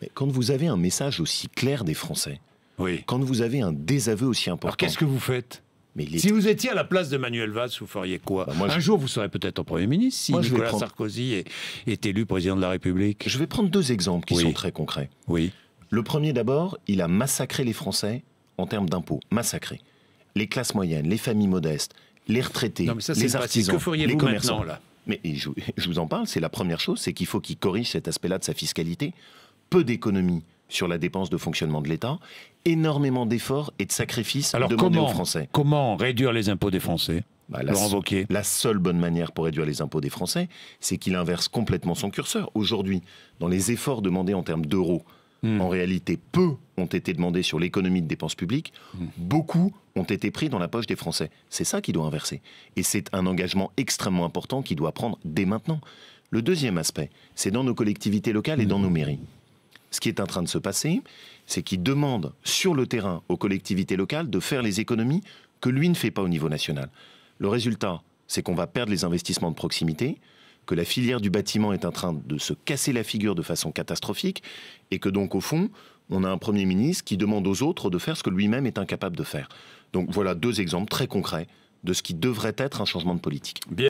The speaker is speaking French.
Mais quand vous avez un message aussi clair des Français, Oui. quand vous avez un désaveu aussi important... Alors qu'est-ce que vous faites? Mais Si vous étiez à la place de Manuel Valls, vous feriez quoi? Un jour, vous serez peut-être Premier ministre si Nicolas Sarkozy est élu président de la République. Je vais prendre deux exemples qui sont très concrets. Oui. Le premier d'abord, il a massacré les Français en termes d'impôts. Massacré. Les classes moyennes, les familles modestes, les retraités, les artisans, les commerçants. Là Mais je vous en parle, c'est la première chose, c'est qu'il faut qu'il corrige cet aspect-là de sa fiscalité. Peu d'économies sur la dépense de fonctionnement de l'État, énormément d'efforts et de sacrifices demandés aux Français. Comment réduire les impôts des Français? La seule bonne manière pour réduire les impôts des Français, c'est qu'il inverse complètement son curseur. Aujourd'hui, dans les efforts demandés en termes d'euros, en réalité, peu ont été demandés sur l'économie de dépenses publiques, beaucoup ont été pris dans la poche des Français. C'est ça qu'il doit inverser. Et c'est un engagement extrêmement important qu'il doit prendre dès maintenant. Le deuxième aspect, c'est dans nos collectivités locales et dans nos mairies. Ce qui est en train de se passer, c'est qu'il demande sur le terrain aux collectivités locales de faire les économies que lui ne fait pas au niveau national. Le résultat, c'est qu'on va perdre les investissements de proximité, que la filière du bâtiment est en train de se casser la figure de façon catastrophique, et que donc, au fond, on a un Premier ministre qui demande aux autres de faire ce que lui-même est incapable de faire. Donc voilà deux exemples très concrets de ce qui devrait être un changement de politique.